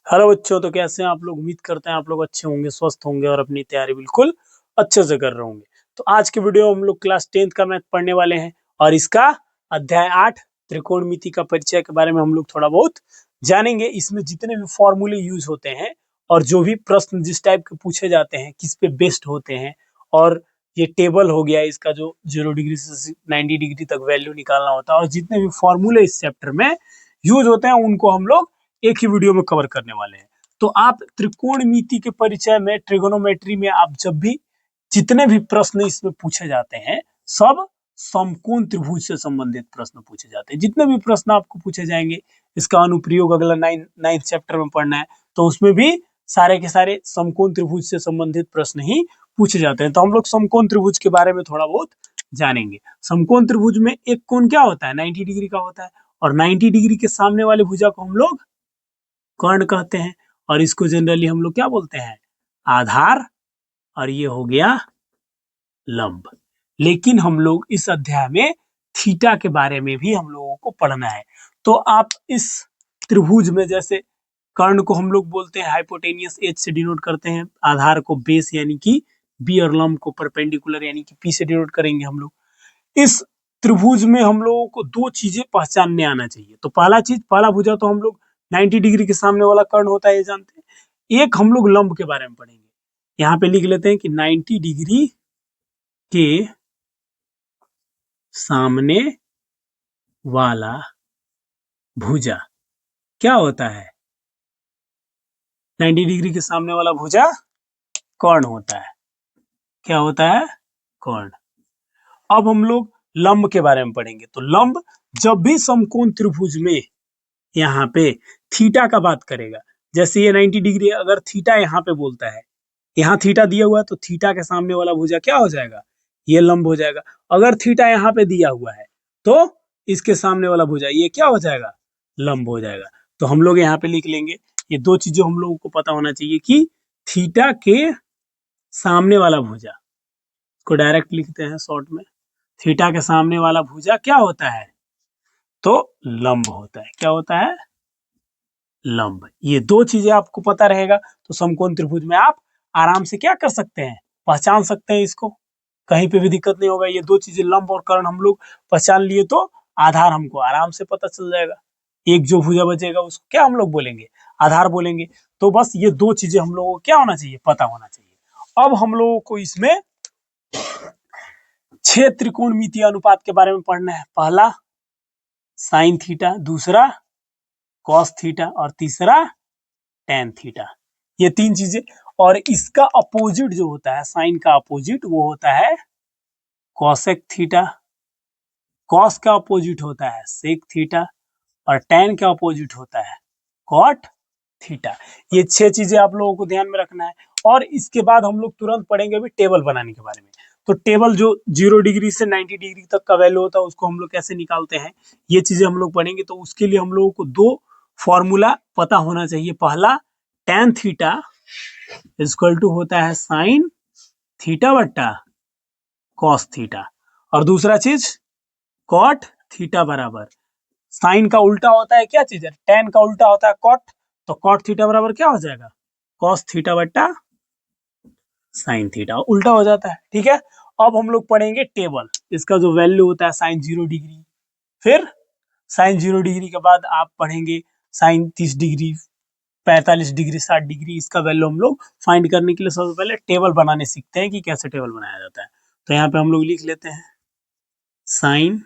Hello बच्चों, तो कैसे हैं आप लोग। उम्मीद करते हैं आप लोग अच्छे होंगे, स्वस्थ होंगे और अपनी तैयारी बिल्कुल अच्छे से कर रहे होंगे। तो आज के वीडियो में हम लोग क्लास 10th का मैथ पढ़ने वाले हैं और इसका अध्याय 8 त्रिकोणमिति का परिचय के बारे में हम लोग थोड़ा बहुत जानेंगे। इसमें जितने भी फॉर्मूले यूज होते हैं और जो भी प्रश्न जिस टाइप के पूछे जाते हैं, किस पे बेस्ड होते हैं, और ये टेबल हो गया इसका जो 0 डिग्री से 90 डिग्री तक वैल्यू निकालना होता है, और जितने भी फॉर्मूले इस चैप्टर में यूज होते हैं उनको हम लोग एक ही वीडियो में कवर करने वाले हैं। तो आप त्रिकोणमिति के परिचय में, ट्रिगोनोमेट्री में आप जब भी जितने भी प्रश्न इसमें पूछे जाते हैं, सब समकोण त्रिभुज से संबंधित प्रश्न पूछे जाते हैं। जितने भी प्रश्न आपको पूछे जाएंगे, इसका अनुप्रयोग अगला 9th चैप्टर में पढ़ना है, तो उसमें भी सारे के सारे समकोण त्रिभुज से संबंधित प्रश्न ही पूछे जाते हैं। तो हम लोग समकोण त्रिभुज के बारे में थोड़ा बहुत जानेंगे। समकोण त्रिभुज में एक कोण क्या होता है, 90 डिग्री का होता है, और 90 डिग्री के सामने वाले भुजा को हम लोग कर्ण कहते हैं, और इसको जनरली हम लोग क्या बोलते हैं, आधार, और ये हो गया लंब। लेकिन हम लोग इस अध्याय में थीटा के बारे में भी हम लोगों को पढ़ना है। तो आप इस त्रिभुज में, जैसे कर्ण को हम लोग बोलते हैं हाइपोटेनियस, एच से डिनोट करते हैं, आधार को बेस यानी कि बी, और लंब को परपेंडिकुलर यानी कि पी से डिनोट करेंगे हम लोग। इस त्रिभुज में हम लोगों को दो चीजें पहचानने आना चाहिए। तो पहला भुजा तो हम लोग 90 डिग्री के सामने वाला कर्ण होता है, ये जानते हैं। एक हम लोग लंब के बारे में पढ़ेंगे। यहाँ पे लिख लेते हैं कि 90 डिग्री के सामने वाला भुजा क्या होता है, 90 डिग्री के सामने वाला भुजा कर्ण होता है। क्या होता है, कर्ण। अब हम लोग लंब के बारे में पढ़ेंगे। तो लंब जब भी समकोण त्रिभुज में यहाँ पे थीटा का बात करेगा, जैसे ये 90 डिग्री, अगर थीटा यहाँ पे बोलता है, यहाँ थीटा दिया हुआ है, तो थीटा के सामने वाला भुजा क्या हो जाएगा, ये लंब हो जाएगा। अगर थीटा यहाँ पे दिया हुआ है तो इसके सामने वाला भुजा ये क्या हो जाएगा, लंब हो जाएगा। तो हम लोग यहाँ पे लिख लेंगे, ये दो चीजें हम लोगों को पता होना चाहिए कि थीटा के सामने वाला भुजा, इसको डायरेक्ट लिखते हैं शॉर्ट में, थीटा के सामने वाला भुजा क्या होता है, तो लंब होता है। क्या होता है, लंब। ये दो चीजें आपको पता रहेगा तो समकोण त्रिभुज में आप आराम से क्या कर सकते हैं, पहचान सकते हैं इसको, कहीं पे भी दिक्कत नहीं होगा। ये दो चीजें लंब और कर्ण हम लोग पहचान लिए तो आधार हमको आराम से पता चल जाएगा। एक जो भुजा बचेगा उसको क्या हम लोग बोलेंगे, आधार बोलेंगे। तो बस ये दो चीजें हम लोगों को क्या होना चाहिए, पता होना चाहिए। अब हम लोगों को इसमें 6 त्रिकोणमितीय अनुपात के बारे में पढ़ना है। पहला साइन थीटा, दूसरा कॉस थीटा, और तीसरा टेन थीटा। ये तीन चीजें। और इसका अपोजिट जो होता है, साइन का अपोजिट, वो होता है कॉसेक थीटा। कॉस का अपोजिट होता है सेक थीटा, और टेन का अपोजिट होता है कॉट थीटा। ये 6 चीजें आप लोगों को ध्यान में रखना है। और इसके बाद हम लोग तुरंत पढ़ेंगे अभी टेबल बनाने के बारे में। तो टेबल जो 0 डिग्री से 90 डिग्री तक का वैल्यू होता है उसको हम लोग कैसे निकालते हैं, ये चीजें हम लोग पढ़ेंगे। तो उसके लिए हम लोगों को दो फॉर्मूला पता होना चाहिए। पहला टेन थीटा इक्वल टू होता है साइन थीटा बट्टा कॉस थीटा, और दूसरा चीज कॉट थीटा बराबर साइन का उल्टा होता है क्या चीज है, टेन का उल्टा होता है कॉट। तो कॉट थीटा बराबर क्या हो जाएगा, कॉस थीटा बट्टा साइन थीटा, उल्टा हो जाता है। ठीक है। अब हम लोग पढ़ेंगे टेबल। इसका जो वैल्यू होता है साइन 0 डिग्री, फिर साइन 0 डिग्री के बाद आप पढ़ेंगे साइन 30 डिग्री, 45 डिग्री, 60 डिग्री। इसका वैल्यू हम लोग फाइंड करने के लिए सबसे पहले टेबल बनाने सीखते हैं कि कैसे टेबल बनाया जाता है। तो यहाँ पे हम लोग लिख लेते हैं साइन,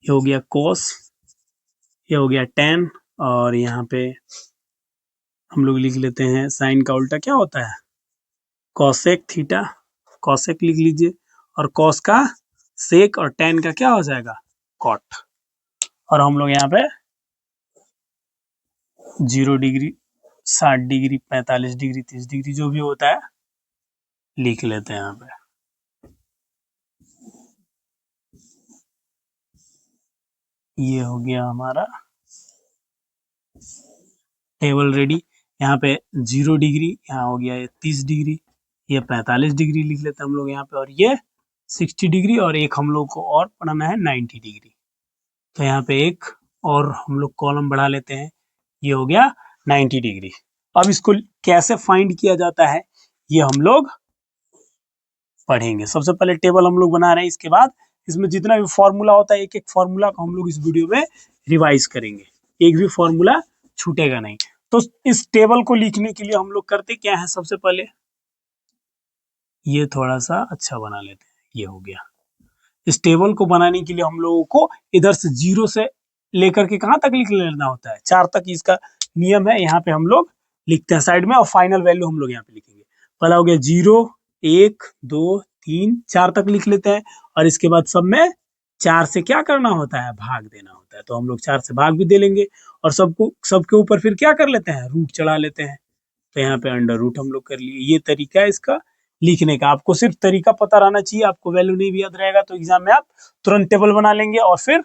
ये हो गया कॉस, ये हो गया टेन, और यहाँ पे हम लोग लिख लेते हैं साइन का उल्टा क्या होता है, कॉसेक थीटा, कॉसेक लिख लीजिए, और कॉस का सेक, और टेन का क्या हो जाएगा, कॉट। और हम लोग यहाँ पे 0 डिग्री, 60 डिग्री, 45 डिग्री, 30 डिग्री जो भी होता है लिख लेते हैं यहाँ पे। ये हो गया हमारा टेबल रेडी। यहाँ पे 0 डिग्री, यहाँ हो गया ये 30 डिग्री, ये 45 डिग्री लिख लेते हैं हम लोग यहाँ पे, और ये 60 डिग्री, और एक हम लोग को और पढ़ना है 90 डिग्री। तो यहाँ पे एक और हम लोग कॉलम बढ़ा लेते हैं, ये हो गया 90 डिग्री। अब इसको कैसे फाइंड किया जाता है ये हम लोग पढ़ेंगे। सबसे पहले टेबल हम लोग बना रहे हैं, इसके बाद इसमें जितना भी फॉर्मूला होता है एक एक फॉर्मूला को हम लोग इस वीडियो में रिवाइज करेंगे, एक भी फॉर्मूला छूटेगा नहीं। तो इस टेबल को लिखने के लिए हम लोग करते क्या है, सबसे पहले ये थोड़ा सा अच्छा बना लेते हैं, ये हो गया। इस टेबल को बनाने के लिए हम लोगों को इधर से 0 से लेकर के कहाँ तक लिख लेना होता है, 4 तक इसका नियम है। यहाँ पे हम लोग लिखते हैं साइड में और फाइनल वैल्यू हम लोग यहाँ पे लिखेंगे। पहला हो गया 0, 1, 2, 3, 4 तक लिख लेते हैं और इसके बाद सब में 4 से क्या करना होता है, भाग देना होता है। तो हम लोग 4 से भाग भी दे लेंगे और सबके ऊपर फिर क्या कर लेते हैं, रूट चढ़ा लेते हैं। तो यहाँ पे अंडर रूट हम लोग कर लिए। ये तरीका है इसका लिखने का। आपको सिर्फ तरीका पता रहना चाहिए, आपको वैल्यू नहीं भी याद रहेगा तो एग्जाम में आप तुरंत टेबल बना लेंगे और फिर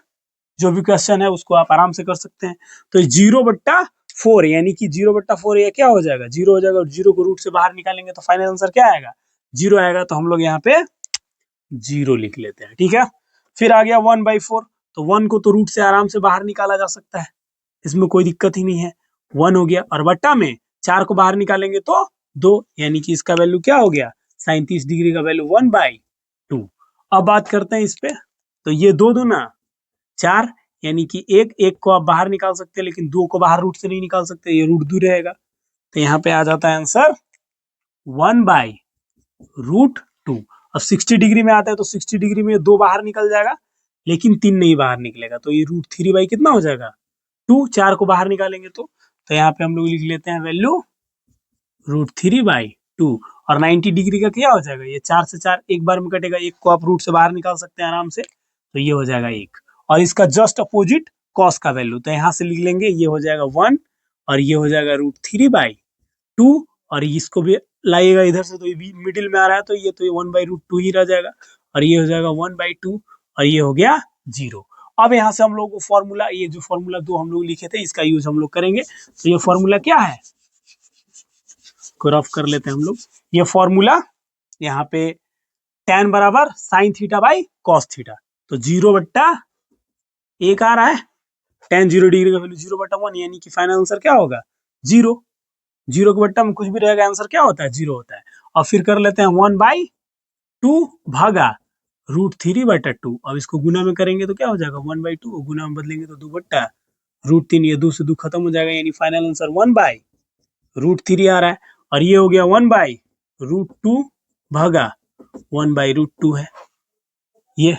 जो भी क्वेश्चन है उसको आप आराम से कर सकते हैं। तो 0/4 यानी कि 0/4 ये क्या हो जाएगा, 0 हो जाएगा और 0 को रूट से बाहर निकालेंगे तो फाइनल आंसर क्या आएगा, 0 आएगा। तो हम लोग यहाँ पे 0 लिख लेते हैं, ठीक है। फिर आ गया 1/4, तो 1 को तो रूट से आराम से बाहर निकाला जा सकता है, इसमें कोई दिक्कत ही नहीं है। 1 हो गया और बट्टा में 4 को बाहर निकालेंगे तो 2, यानी कि इसका वैल्यू क्या हो गया, 37 डिग्री का वैल्यू 1/2। अब बात करते हैं इस पे, तो ये 2 दूना 4, यानी कि एक को आप बाहर निकाल सकते हैं लेकिन 2 को बाहर रूट से नहीं निकाल सकते, ये रूट दूर रहेगा। तो यहाँ पे आ जाता है आंसर 1/√2। अब 60 डिग्री में आता है तो 60 डिग्री में 2 बाहर निकल जाएगा लेकिन 3 नहीं बाहर निकलेगा, तो ये √3 कितना हो जाएगा 2, 4 को बाहर निकालेंगे तो यहाँ पे हम लोग लिख लेते हैं वैल्यू √3/2। और 90 डिग्री का क्या हो जाएगा, ये 4 से 4 एक बार में कटेगा, एक को आप रूट से बाहर निकाल सकते हैं आराम से, तो ये हो जाएगा 1। और इसका जस्ट अपोजिट कॉस का वैल्यू, तो यहाँ से लिख लेंगे ये हो जाएगा 1 और ये हो जाएगा √3/2 और इसको भी लाइएगा इधर से तो ये मिडिल में आ रहा है तो ये 1/√2 ही रह जाएगा और ये हो जाएगा 1/2 और ये हो गया 0। अब यहाँ से हम लोग को फॉर्मूला, ये जो फॉर्मूला 2 हम लोग लिखे थे इसका यूज हम लोग करेंगे। तो ये फॉर्मूला क्या है, को रफ कर लेते हैं हम लोग। ये फॉर्मूला यहाँ पे tan बराबर sin θ/cos θ, तो 0/1 आ रहा है, tan 0 डिग्री का वैल्यू 0/1 यानी कि फाइनल आंसर क्या होगा 0। 0 के बट्टा में कुछ भी रहेगा आंसर क्या होता है 0 होता है। और फिर कर लेते हैं 1/2 भागा √3/2। अब इसको गुना में करेंगे तो क्या हो जाएगा 1/2, गुना में बदलेंगे तो 2/√3, ये 2 से 2 खत्म हो जाएगा यानी फाइनल आंसर 1/√3 आ रहा है। और ये हो गया 1/√2 भागा 1/√2 है। ये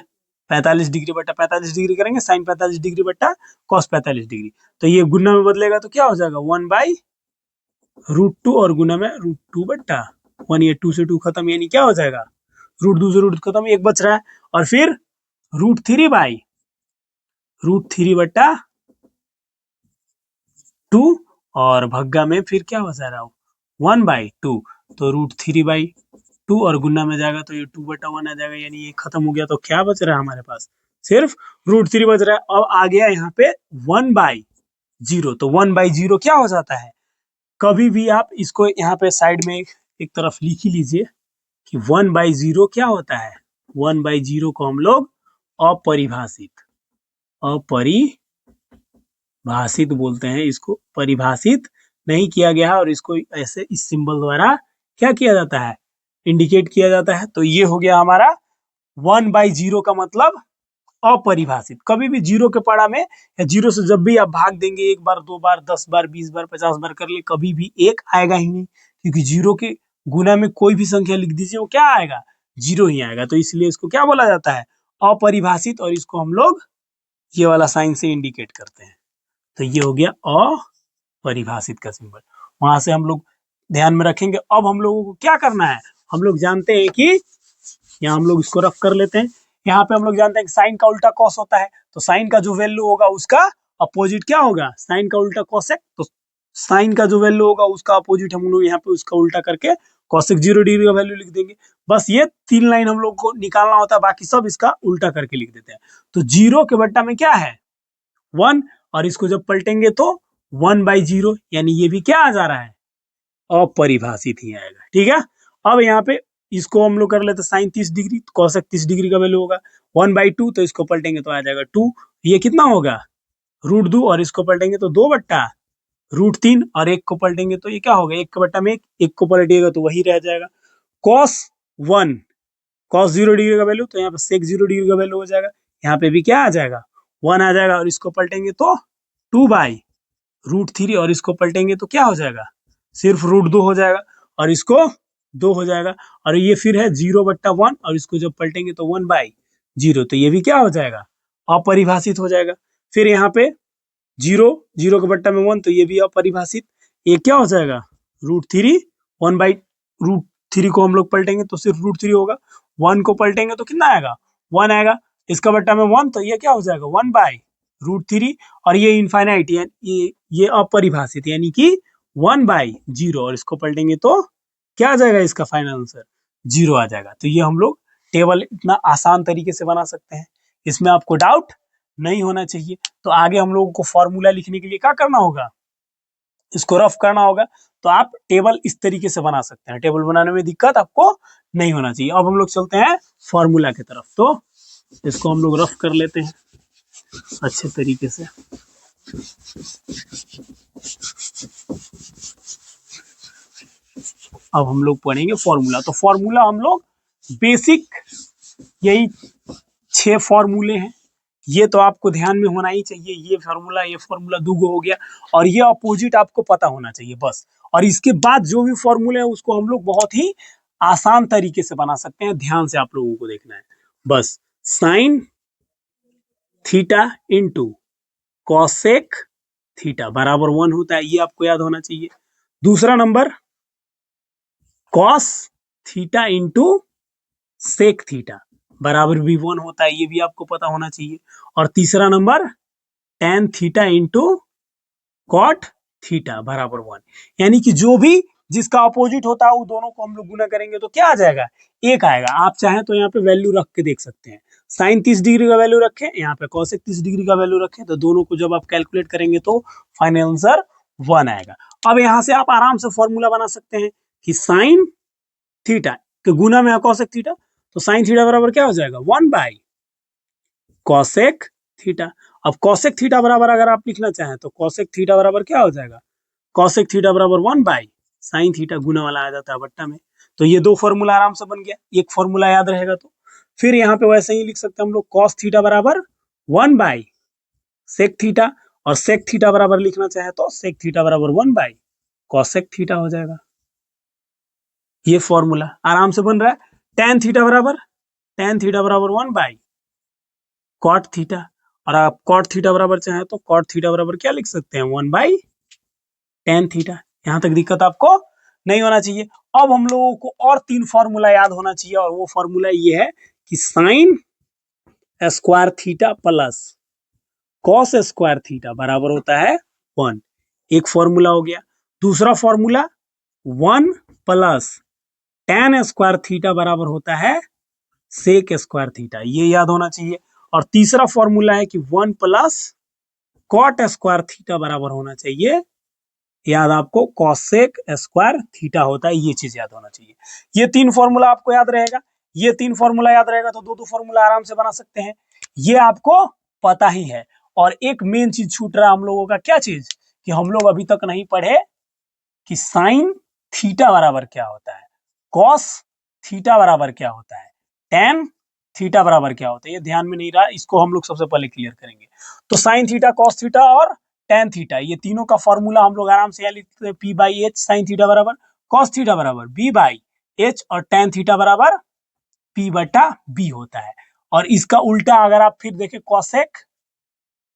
45 डिग्री बट्टा 45 डिग्री करेंगे, साइन 45 डिग्री बट्टा कॉस 45 डिग्री, तो ये गुना में बदलेगा तो क्या हो जाएगा 1/√2 और गुना में √2/1, ये 2 से 2 खत्म यानी क्या हो जाएगा √2 से रूट खत्म, एक बच रहा है। और फिर √3/2 और भग्गा में फिर क्या हो जा रहा हो 1/2, तो √3/2 और गुना में जाएगा तो ये 2/1 आ जाएगा, यानी ये खत्म हो गया। तो क्या बच रहा है हमारे पास, सिर्फ √3 बच रहा है। अब आ गया यहाँ पे 1/0, तो 1/0 क्या हो जाता है, कभी भी आप इसको यहाँ पे साइड में एक तरफ लिख ही लीजिए कि 1/0 क्या होता है, 1/0 को हम लोग अपरिभाषित बोलते हैं, इसको परिभाषित नहीं किया गया है और इसको ऐसे इस सिंबल द्वारा क्या किया जाता है, इंडिकेट किया जाता है। तो ये हो गया हमारा 1/0 का मतलब अपरिभाषित। कभी भी 0 के पड़ा में या 0 से जब भी आप भाग देंगे, 1 बार 2 बार 10 बार 20 बार 50 बार कर ले, कभी भी 1 आएगा ही नहीं, क्योंकि 0 के गुना में कोई भी संख्या लिख दीजिए वो क्या आएगा 0 ही आएगा। तो इसलिए इसको क्या बोला जाता है अपरिभाषित, और इसको हम लोग ये वाला साइन से इंडिकेट करते हैं। तो ये हो गया अपरिभाषित का सिंबल, वहां से हम लोग ध्यान में रखेंगे। अब हम लोगों को क्या करना है, हम लोग जानते हैं कि यहाँ हम लोग इसको रफ कर लेते हैं। यहाँ पे हम लोग जानते हैं कि साइन का उल्टा कॉस होता है, तो साइन का जो वैल्यू होगा उसका अपोजिट क्या होगा, साइन का उल्टा कॉसेक, तो साइन का जो वैल्यू होगा उसका अपोजिट हम लोग यहाँ पे उसका उल्टा करके कॉसेक 0 डिग्री का वैल्यू लिख देंगे। बस ये 3 लाइन हम लोग को निकालना होता है, बाकी सब इसका उल्टा करके लिख देते हैं। तो 0 के बट्टा में क्या है 1, और इसको जब पलटेंगे तो 1/0, यानी ये भी क्या आ जा रहा है अपरिभाषित ही आएगा, ठीक है। अब यहाँ पे इसको हम लोग कर लेते हैं साइन 30 डिग्री, कॉसेक 30 डिग्री का वैल्यू होगा 1/2, तो इसको पलटेंगे तो आ जाएगा 2, ये कितना होगा √2 और इसको पलटेंगे तो 2/2 √3 और 1 को पलटेंगे तो ये क्या होगा, 1 का बट्टा में 1 को पलटिएगा तो वही रह जाएगा। cos 1, cos 0 डिग्री का वैल्यू, तो यहाँ पे sec 0 डिग्री का वैल्यू हो जाएगा। यहाँ पे भी क्या आ जाएगा, 1 आ जाएगा, और इसको पलटेंगे तो 2/√3, और इसको पलटेंगे तो क्या हो जाएगा, सिर्फ √2 हो जाएगा, और इसको 2 हो जाएगा, और ये फिर है 0/1, और इसको जब पलटेंगे तो 1/0, तो ये भी क्या हो जाएगा, अपरिभाषित हो जाएगा। फिर यहाँ पे 0 के बट्टा में 1, तो ये भी अपरिभाषित। ये क्या हो जाएगा, √3, 1/√3 को हम लोग पलटेंगे तो सिर्फ √3 होगा, 1 को पलटेंगे तो कितना आएगा, 1 आएगा, इसका बट्टा में 1, तो ये क्या हो जाएगा, 1/√3, और ये इनफाइनाइट, ये अपरिभाषित, यानी कि 1/0, और इसको पलटेंगे तो क्या आ जाएगा, इसका फाइनल आंसर 0 आ जाएगा। तो ये हम लोग टेबल इतना आसान तरीके से बना सकते हैं, इसमें आपको डाउट नहीं होना चाहिए। तो आगे हम लोगों को फॉर्मूला लिखने के लिए क्या करना होगा, इसको रफ करना होगा, तो आप टेबल इस तरीके से बना सकते हैं, टेबल बनाने में दिक्कत आपको नहीं होना चाहिए। अब हम लोग चलते हैं फॉर्मूला की तरफ, तो इसको हम लोग रफ कर लेते हैं अच्छे तरीके से। अब हम लोग पढ़ेंगे फॉर्मूला। तो फॉर्मूला हम लोग बेसिक यही 6 फॉर्मूले हैं, ये तो आपको ध्यान में होना ही चाहिए। ये फॉर्मूला दूगो हो गया, और ये अपोजिट आपको पता होना चाहिए बस। और इसके बाद जो भी फॉर्मूले है उसको हम लोग बहुत ही आसान तरीके से बना सकते हैं, ध्यान से आप लोगों को देखना है बस। Sine theta into cosec theta बराबर 1 होता है, ये आपको याद होना चाहिए। दूसरा number cos theta into sec theta बराबर भी 1 होता है, ये भी आपको पता होना चाहिए। और तीसरा number tan theta into cot theta बराबर 1, यानी कि जो भी जिसका अपोजिट होता है वो दोनों को हम लोग गुना करेंगे तो क्या आ जाएगा, 1 आएगा। आप चाहें तो यहाँ पे वैल्यू रख के देख सकते हैं, साइन 30 डिग्री का वैल्यू रखें, यहाँ पे कॉसेक 30 डिग्री का वैल्यू रखें, तो दोनों को जब आप कैलकुलेट करेंगे तो फाइनल आंसर 1 आएगा। अब यहाँ से आप आराम से फॉर्मूला बना सकते हैं कि साइन थीटा के गुना में है कॉसेक थीटा, तो साइन थीटा बराबर क्या हो जाएगा, 1/कॉसेक थीटा। अब कॉसेक थीटा बराबर अगर आप लिखना चाहें तो कॉसेक थीटा बराबर क्या हो जाएगा, कॉसेक थीटा बराबर 1/साइन थीटा, गुना वाला आ जाता है बट्टा में। तो ये 2 फॉर्मूला आराम से बन गया, एक फॉर्मूला याद रहेगा तो। फिर यहाँ पे वैसे ही लिख सकते हैं हम लोग, कॉस थीटा बराबर 1/सेक थीटा, और सेक थीटा बराबर लिखना चाहे तो सेक थीटा बराबर 1/कॉसेक थीटा हो जाएगा। ये फॉर्मूला आराम से बन रहा है। टेन थीटा बराबर 1/कॉट थीटा, और आप कॉट थीटा बराबर चाहे तो कॉट थीटा बराबर क्या लिख सकते हैं, 1/टेन थीटा। यहां तक दिक्कत आपको नहीं होना चाहिए। अब हम लोगों को और 3 फॉर्मूला याद होना चाहिए, और वो फॉर्मूला ये है कि sign square theta plus cos square theta बराबर होता है 1, एक फॉर्मूला हो गया। दूसरा formula 1 plus tan square theta बराबर होता है सेक स्क्वायर थीटा, ये याद होना चाहिए। और तीसरा फॉर्मूला है कि 1 प्लस कॉट स्क्वायर थीटा बराबर होना चाहिए, याद आपको कॉसेक स्क्वायर थीटा होता है, ये चीज याद होना चाहिए। ये 3 फॉर्मूला आपको याद रहेगा, ये 3 फॉर्मूला याद रहेगा तो 2 फॉर्मूला आराम से बना सकते हैं, ये आपको पता ही है। और एक मेन चीज छूट रहा है हम लोगों का, क्या चीज, कि हम लोग अभी तक नहीं पढ़े कि साइन थीटा बराबर क्या होता है, कॉस थीटा बराबर क्या होता है, टेन थीटा बराबर क्या होता है, ये ध्यान में नहीं रहा, इसको हम लोग सबसे पहले क्लियर करेंगे। तो साइन थीटा, कॉस थीटा और टेन थीटा, ये तीनों का फॉर्मूला हम लोग आराम से यहाँ लिखते हैं, P/H साइन थीटा बराबर कॉस थीटा बराबर B/H, और टेन थीटा बराबर P/B होता है। और इसका उल्टा अगर आप फिर देखें, कॉसेक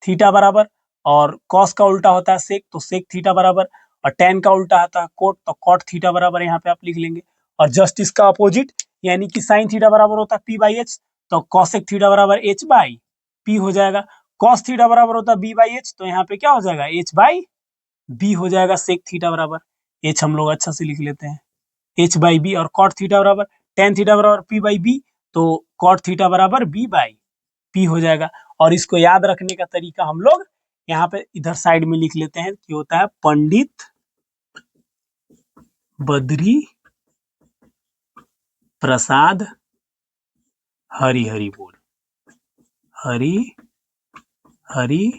थीटा बराबर, और कॉस का उल्टा होता है सेक, तो सेक थीटा बराबर, और टेन का उल्टा होता है कोट, तो कॉट थीटा बराबर यहाँ पे आप लिख लेंगे। और जस्ट इसका अपोजिट, यानी कि साइन थीटा बराबर होता है P/H, तो कॉसेक थीटा बराबर H/P हो जाएगा। कॉस थीटा बराबर होता है B/H, तो यहाँ पे क्या हो जाएगा, H/B हो जाएगा। सेक थीटा बराबर H हम लोग अच्छा से लिख लेते हैं, H/B, और कॉट थीटा बराबर टेन थीटा बराबर P/B, तो कॉट थीटा बराबर B/P हो जाएगा। और इसको याद रखने का तरीका हम लोग यहाँ पे इधर साइड में लिख लेते हैं कि होता है पंडित बद्री प्रसाद हरि हरि बोल, हरि हरि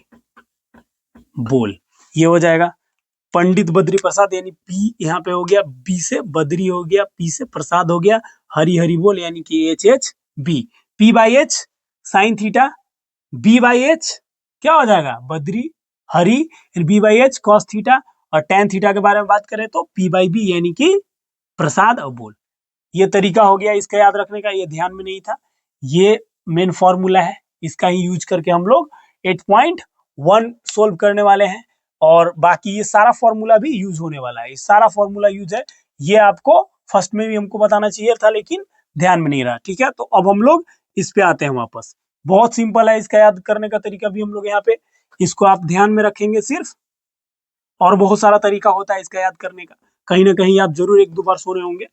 बोल, ये हो जाएगा। पंडित बद्री प्रसाद यानी पी यहाँ पे हो गया, बी से बद्री हो गया, पी से प्रसाद हो गया, हरि हरि बोल यानी कि H H B, P by H sine theta, B by H क्या हो जाएगा Badri Hari, B by H cos theta, और टेन थीटा के बारे में बात करें तो पी बाई बी यानी कि प्रसाद और बोल। ये तरीका हो गया इसका याद रखने का, ये ध्यान में नहीं था। ये मेन फॉर्मूला है, इसका ही यूज करके हम लोग 8.1 सोल्व करने वाले हैं, और बाकी ये सारा फॉर्मूला भी यूज होने वाला है। ये सारा फॉर्मूला यूज है, ये आपको फर्स्ट में भी हमको बताना चाहिए था लेकिन ध्यान में नहीं रहा। ठीक है, तो अब हम लोग इस पे आते हैं वापस। बहुत सिंपल है इसका याद करने का तरीका भी हम लोग यहाँ पे, इसको आप ध्यान में रखेंगे सिर्फ, और बहुत सारा तरीका होता है इसका याद करने का, कहीं ना कहीं आप जरूर एक दो बार सुने होंगे।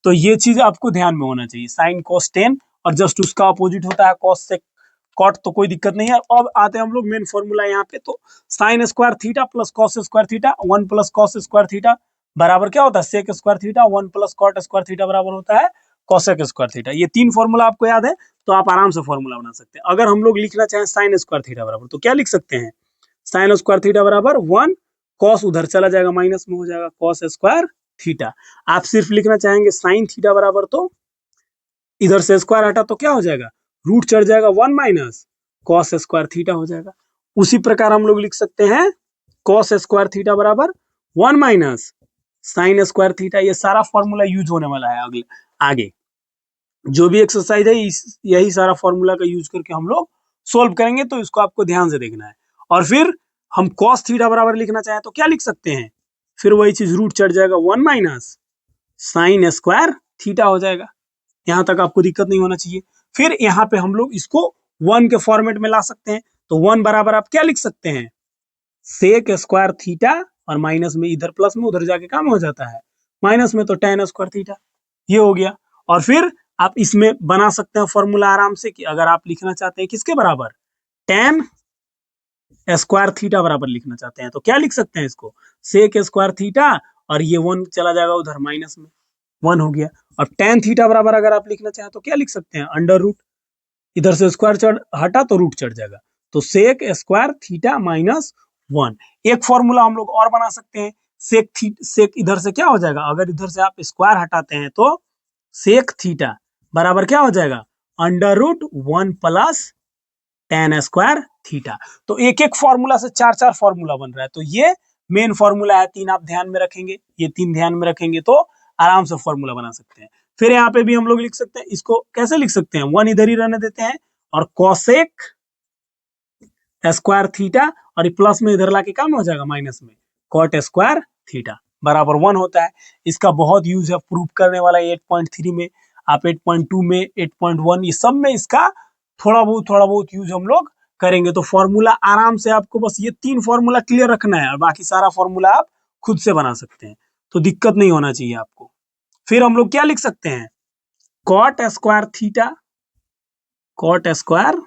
तो ये चीज आपको ध्यान में होना चाहिए, साइन कॉस टेन, और जस्ट उसका अपोजिट होता है कॉस से कॉट, तो कोई दिक्कत नहीं है। अब आते हैं हम लोग मेन फॉर्मूला यहाँ पे, तो sine square theta plus cos square theta, 1 plus cos square theta बराबर क्या होता है sec square theta, 1 plus cot square theta बराबर होता है कॉसेक स्क्वायर थीटा। ये तीन फॉर्मूला आपको याद है तो आप आराम से फॉर्मूला बना सकते हैं। अगर हम लोग लिखना चाहें साइन स्क्वायर थीटा बराबर, तो क्या लिख सकते हैं, साइन स्क्वायर थीटा बराबर 1 कॉस उधर चला जाएगा माइनस में हो जाएगा कॉस स्क्वायर थीटा। आप सिर्फ लिखना चाहेंगे साइन थीटा बराबर, तो इधर से स्क्वायर हटा तो क्या हो जाएगा रूट चढ़ जाएगा 1 माइनस कॉस स्क्वायर थीटा हो जाएगा। उसी प्रकार हम लोग लिख सकते हैं कॉस स्क्वायर थीटा बराबर 1 माइनस साइन स्क्वायर थीटा। ये सारा फॉर्मूला यूज होने वाला है अगले आगे जो भी एक्सरसाइज है, यही सारा फॉर्मूला का यूज करके हम लोग सोल्व करेंगे, तो इसको आपको ध्यान से देखना है। और फिर हम कॉस थीटा बराबर लिखना चाहें तो क्या लिख सकते हैं, फिर वही चीज रूट चढ़ जाएगा 1 माइनस साइन स्क्वायर थीटा हो जाएगा। यहां तक आपको दिक्कत नहीं होना चाहिए। फिर यहाँ पे हम लोग इसको 1 के फॉर्मेट में ला सकते हैं, तो 1 बराबर आप क्या लिख सकते हैं सेक स्क्वायर थीटा, और माइनस में इधर प्लस में उधर जाके काम हो जाता है माइनस में, तो टेन स्क्वायर थीटा ये हो गया। और फिर आप इसमें बना सकते हैं फॉर्मूला आराम से कि अगर आप लिखना चाहते हैं किसके बराबर टेन स्क्वायर थीटा बराबर लिखना चाहते हैं तो क्या लिख सकते हैं इसको सेक स्क्वायर थीटा, और ये 1 चला जाएगा उधर माइनस में 1 हो गया। और टेन थीटा बराबर अगर आप लिखना चाहें तो क्या लिख सकते हैं अंडर रूट, इधर से स्क्वायर चढ़ हटा तो रूट चढ़ जाएगा, तो सेक स्क्वायर थीटा माइनस 1। एक फॉर्मूला हम लोग और बना सकते हैं, सेक इधर से क्या हो जाएगा, अगर इधर से आप स्क्वायर हटाते हैं तो सेक थीटा बराबर क्या हो जाएगा under root 1 plus tan square theta. तो एक एक फॉर्मूला से चार चार फॉर्मूला बन रहा है, तो ये मेन फॉर्मूला है, तीन आप ध्यान में रखेंगे, ये तीन ध्यान में रखेंगे तो आराम से फॉर्मूला बना सकते हैं। फिर यहाँ पे भी हम लोग लिख सकते हैं, इसको कैसे लिख सकते हैं 1 इधर ही रहने देते हैं, और कॉसेक स्क्वायर थीटा, और प्लस में इधर लाके काम हो जाएगा माइनस में कॉट स्क्वायर थीटा बराबर 1 होता है। इसका बहुत यूज है प्रूव करने वाला 8.3 में, आप 8.2 में 8.1 ये सब में इसका थोड़ा बहुत यूज हम लोग करेंगे। तो फॉर्मूला आराम से आपको बस ये तीन फॉर्मूला क्लियर रखना है, और बाकी सारा फॉर्मूला आप खुद से बना सकते हैं, तो दिक्कत नहीं होना चाहिए आपको। फिर हम लोग क्या लिख सकते हैं cot square theta, cot square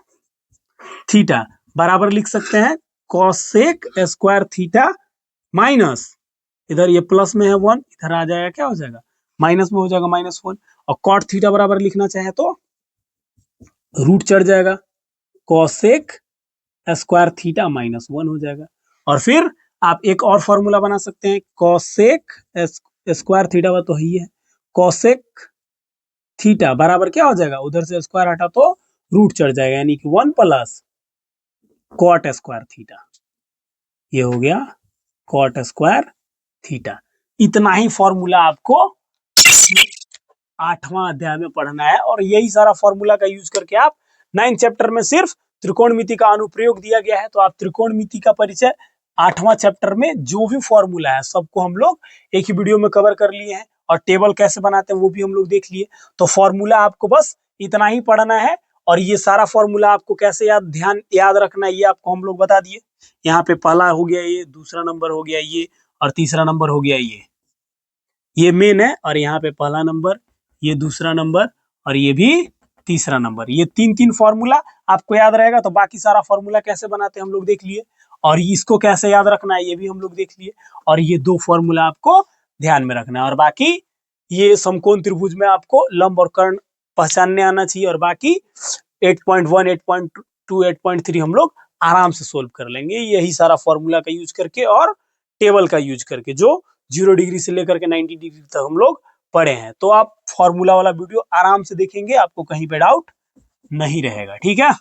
theta बराबर लिख सकते हैं कॉसेक स्क्वायर थीटा माइनस, इधर ये प्लस में है 1, इधर आ जाएगा क्या हो जाएगा माइनस में हो जाएगा -1, और कॉट थीटा बराबर लिखना चाहे तो रूट चढ़ जाएगा कॉसेक स्क्वायर थीटा -1 हो जाएगा। और फिर आप एक और फॉर्मूला बना सकते हैं कॉसेक स्क्वायर थीटा तो ही है, कॉसेक थीटा बराबर क्या हो जाएगा उधर से स्क्वायर हटा तो रूट चढ़ जाएगा यानी कि 1 प्लस कॉट स्क्वायर थीटा, ये हो गया कॉट स्क्वायर थीटा। इतना ही फॉर्मूला आपको 8वां अध्याय में पढ़ना है, और यही सारा फॉर्मूला का यूज करके आप 9 चैप्टर में सिर्फ त्रिकोणमिति का अनुप्रयोग दिया गया है, तो आप त्रिकोणमिति का परिचय 8वां चैप्टर में जो भी फॉर्मूला है सबको हम लोग एक ही वीडियो में कवर कर लिए हैं, और टेबल कैसे बनाते हैं वो भी हम लोग देख लिए। तो फॉर्मूला आपको बस इतना ही पढ़ना है, और ये सारा फॉर्मूला आपको कैसे याद रखना है ये आपको हम लोग बता दिए। यहाँ पे पहला हो गया ये, दूसरा नंबर हो गया ये, और तीसरा नंबर हो गया ये मेन है, और यहाँ पे पहला नंबर, ये दूसरा नंबर, और ये भी तीसरा नंबर। ये तीन तीन फॉर्मूला आपको याद रहेगा, तो बाकी सारा फॉर्मूला कैसे बनाते हैं हम लोग देख लिए, और इसको कैसे याद रखना है ये भी हम लोग देख लिए, और ये दो फॉर्मूला आपको ध्यान में रखना है। और बाकी ये समकोण त्रिभुज में आपको लंब और कर्ण पहचानने आना चाहिए, और बाकी 8.1 8.2 8.3 हम लोग आराम से सोल्व कर लेंगे यही सारा फॉर्मूला का यूज करके, और टेबल का यूज करके, जो 0 डिग्री से लेकर के 90 डिग्री तक हम लोग पढ़े हैं। तो आप फॉर्मूला वाला वीडियो आराम से देखेंगे, आपको कहीं पे डाउट नहीं रहेगा। ठीक है।